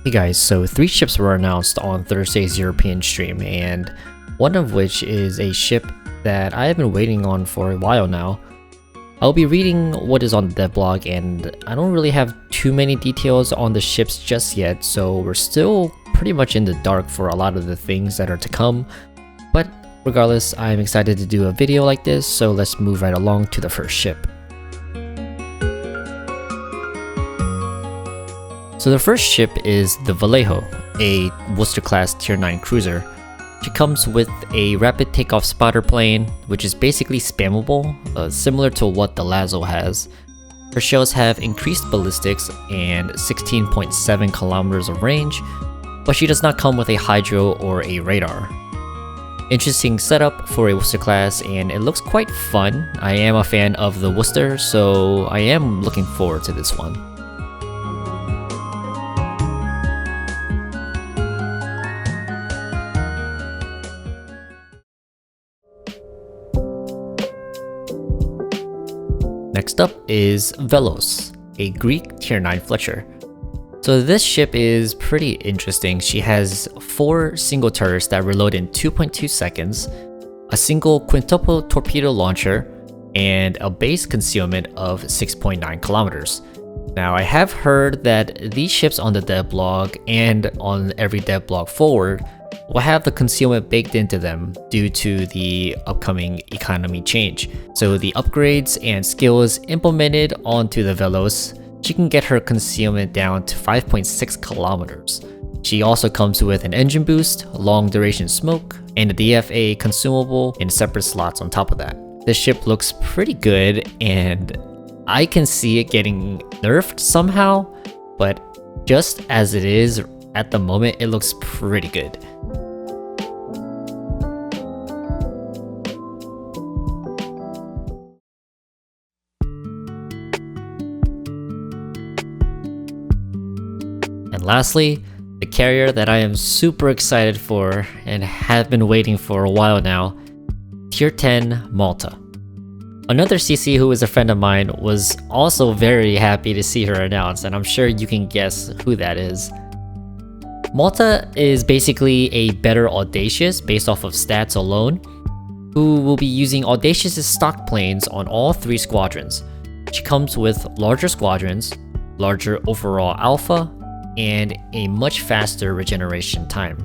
Hey guys, so 3 ships were announced on Thursday's European stream, and one of which is a ship that I have been waiting on for a while now. I'll be reading what is on the devblog, and I don't really have too many details on the ships just yet, so we're still pretty much in the dark for a lot of the things that are to come. But regardless, I'm excited to do a video like this, so let's move right along to the first ship. So the first ship is the Vallejo, a Worcester-class Tier 9 cruiser. She comes with a rapid takeoff spotter plane, which is basically spammable, similar to what the Lazo has. Her shells have increased ballistics and 16.7 kilometers of range, but she does not come with a hydro or a radar. Interesting setup for a Worcester class, and it looks quite fun. I am a fan of the Worcester, so I am looking forward to this one. Next up is Velos, a Greek Tier 9 Fletcher. So this ship is pretty interesting. She has 4 single turrets that reload in 2.2 seconds, a single quintuple torpedo launcher, and a base concealment of 6.9 kilometers. Now I have heard that these ships on the devblog and on every devblog forward will have the concealment baked into them due to the upcoming economy change. So the upgrades and skills implemented onto the Velos, she can get her concealment down to 5.6 kilometers. She also comes with an engine boost, long duration smoke, and a DFA consumable in separate slots on top of that. This ship looks pretty good, and I can see it getting nerfed somehow, but just as it is at the moment, it looks pretty good. And lastly, the carrier that I am super excited for and have been waiting for a while now, Tier 10 Malta. Another CC who is a friend of mine was also very happy to see her announced, and I'm sure you can guess who that is. Malta is basically a better Audacious based off of stats alone, who will be using Audacious's stock planes on all 3 squadrons. She comes with larger squadrons, larger overall alpha, and a much faster regeneration time.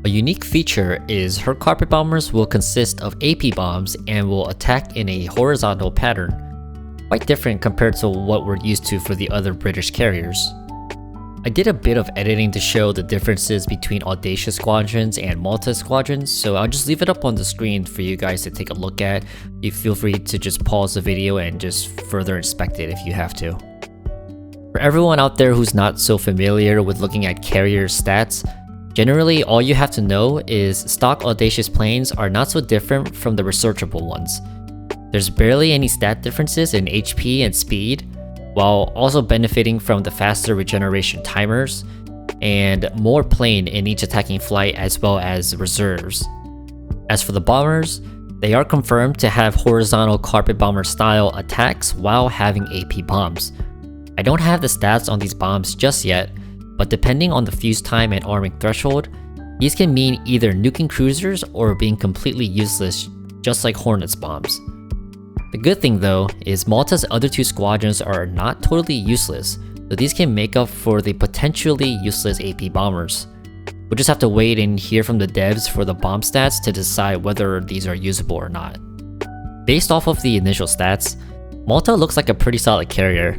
A unique feature is her carpet bombers will consist of AP bombs and will attack in a horizontal pattern, quite different compared to what we're used to for the other British carriers. I did a bit of editing to show the differences between Audacious squadrons and Malta squadrons, so I'll just leave it up on the screen for you guys to take a look at. You feel free to just pause the video and just further inspect it if you have to. For everyone out there who's not so familiar with looking at carrier stats, generally all you have to know is stock Audacious planes are not so different from the researchable ones. There's barely any stat differences in HP and speed, while also benefiting from the faster regeneration timers and more plane in each attacking flight as well as reserves. As for the bombers, they are confirmed to have horizontal carpet bomber style attacks while having AP bombs. I don't have the stats on these bombs just yet, but depending on the fuse time and arming threshold, these can mean either nuking cruisers or being completely useless, just like Hornets bombs. The good thing though is Malta's other 2 squadrons are not totally useless, so these can make up for the potentially useless AP bombers. We'll just have to wait and hear from the devs for the bomb stats to decide whether these are usable or not. Based off of the initial stats, Malta looks like a pretty solid carrier.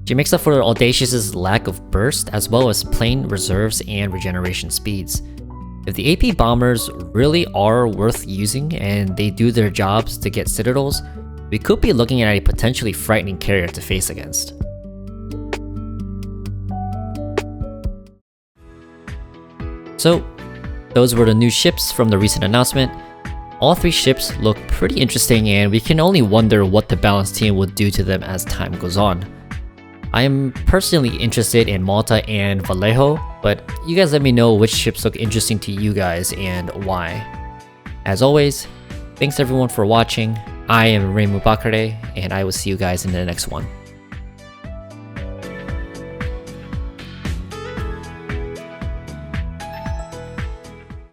She makes up for Audacious's lack of burst as well as plane reserves and regeneration speeds. If the AP bombers really are worth using and they do their jobs to get citadels, we could be looking at a potentially frightening carrier to face against. So, those were the new ships from the recent announcement. All 3 ships look pretty interesting, and we can only wonder what the balance team will do to them as time goes on. I am personally interested in Malta and Vallejo, but you guys let me know which ships look interesting to you guys and why. As always, thanks everyone for watching. I am Remu Bakare, and I will see you guys in the next one.